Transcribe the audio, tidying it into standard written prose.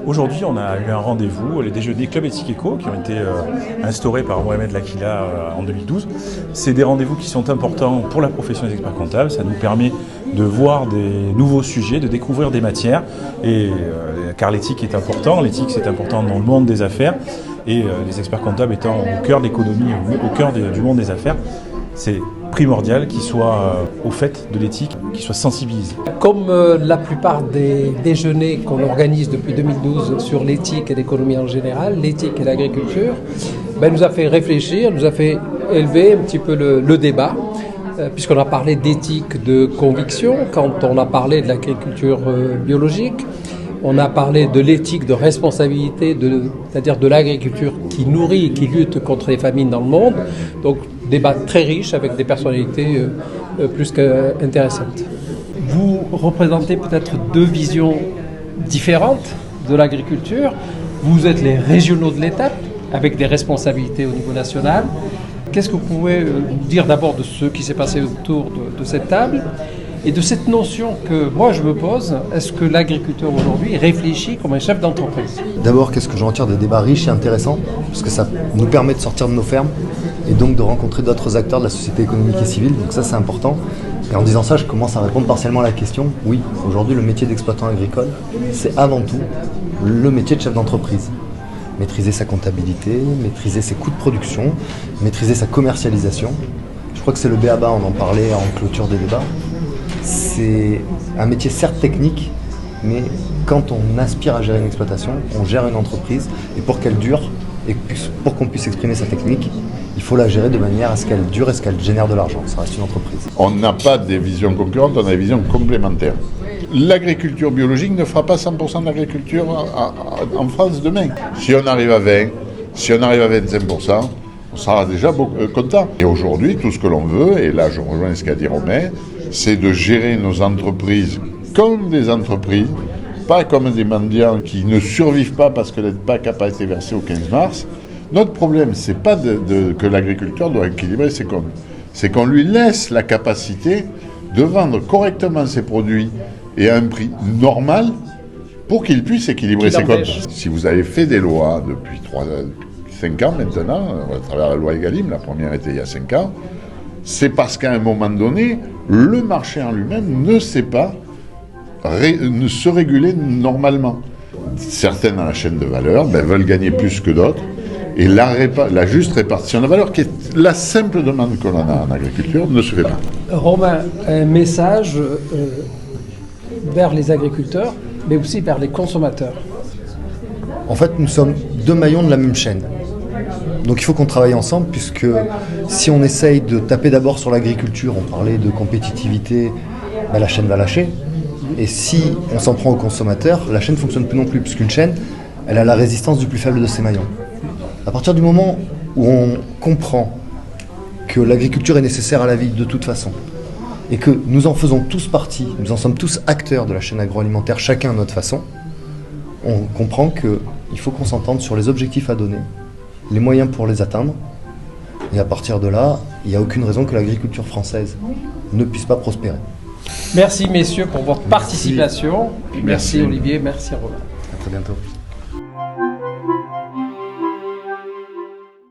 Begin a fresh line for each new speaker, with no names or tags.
Aujourd'hui, on a eu un rendez-vous, les déjeuners Club Éthique Éco, qui ont été instaurés par Mohamed Lakila en 2012. C'est des rendez-vous qui sont importants pour la profession des experts comptables. Ça nous permet de voir des nouveaux sujets, de découvrir des matières, car l'éthique est important. L'éthique, c'est important dans le monde des affaires. Et les experts comptables étant au cœur de l'économie, au cœur du monde des affaires, c'est primordial qu'ils soient au fait de l'éthique, qu'ils soient sensibilisés.
Comme la plupart des déjeuners qu'on organise depuis 2012 sur l'éthique et l'économie en général, l'éthique et l'agriculture, nous a fait réfléchir, nous a fait élever un petit peu le débat, puisqu'on a parlé d'éthique de conviction, quand on a parlé de l'agriculture biologique. On a parlé de l'éthique de responsabilité, c'est-à-dire de l'agriculture qui nourrit et qui lutte contre les famines dans le monde. Donc, débat très riche avec des personnalités plus qu'intéressantes. Vous représentez peut-être deux visions différentes de l'agriculture. Vous êtes les régionaux de l'État, avec des responsabilités au niveau national. Qu'est-ce que vous pouvez nous dire d'abord de ce qui s'est passé autour de cette table ? Et de cette notion que moi je me pose, est-ce que l'agriculteur aujourd'hui réfléchit comme un chef d'entreprise ?
D'abord, qu'est-ce que j'en retire des débats riches et intéressants ? Parce que ça nous permet de sortir de nos fermes et donc de rencontrer d'autres acteurs de la société économique et civile. Donc ça, c'est important. Et en disant ça, je commence à répondre partiellement à la question. Oui, aujourd'hui, le métier d'exploitant agricole, c'est avant tout le métier de chef d'entreprise. Maîtriser sa comptabilité, maîtriser ses coûts de production, maîtriser sa commercialisation. Je crois que c'est le b.a.-ba, on en parlait en clôture des débats. C'est un métier certes technique, mais quand on aspire à gérer une exploitation, on gère une entreprise, et pour qu'elle dure, et pour qu'on puisse exprimer sa technique, il faut la gérer de manière à ce qu'elle dure et à ce qu'elle génère de l'argent. Ça reste une entreprise.
On n'a pas des visions concurrentes, on a des visions complémentaires. L'agriculture biologique ne fera pas 100% d'agriculture en France demain. Si on arrive à 20, si on arrive à 25%, on sera déjà content. Et aujourd'hui, tout ce que l'on veut, et là je rejoins ce qu'a dit Romain, c'est de gérer nos entreprises comme des entreprises, pas comme des mendiants qui ne survivent pas parce que l'aide PAC n'a pas été versée au 15 mars. Notre problème, c'est pas que l'agriculteur doit équilibrer ses comptes, c'est qu'on lui laisse la capacité de vendre correctement ses produits et à un prix normal pour qu'il puisse équilibrer ses comptes. Si vous avez fait des lois depuis 5 ans maintenant, à travers la loi Egalim, la première était il y a 5 ans, c'est parce qu'à un moment donné, le marché en lui-même ne sait pas ne se réguler normalement. Certains dans la chaîne de valeur veulent gagner plus que d'autres, et la juste répartition de la valeur, qui est la simple demande que l'on a en agriculture, ne se fait pas.
Romain, un message vers les agriculteurs, mais aussi vers les consommateurs.
En fait, nous sommes deux maillons de la même chaîne. Donc il faut qu'on travaille ensemble, puisque si on essaye de taper d'abord sur l'agriculture, on parlait de compétitivité, la chaîne va lâcher. Et si on s'en prend aux consommateurs, la chaîne ne fonctionne plus non plus, puisqu'une chaîne, elle a la résistance du plus faible de ses maillons. À partir du moment où on comprend que l'agriculture est nécessaire à la vie de toute façon, et que nous en faisons tous partie, nous en sommes tous acteurs de la chaîne agroalimentaire, chacun à notre façon, on comprend qu'il faut qu'on s'entende sur les objectifs à donner, les moyens pour les atteindre, et à partir de là, il n'y a aucune raison que l'agriculture française ne puisse pas prospérer.
Merci messieurs pour votre participation. Merci Olivier, merci Romain.
À très bientôt.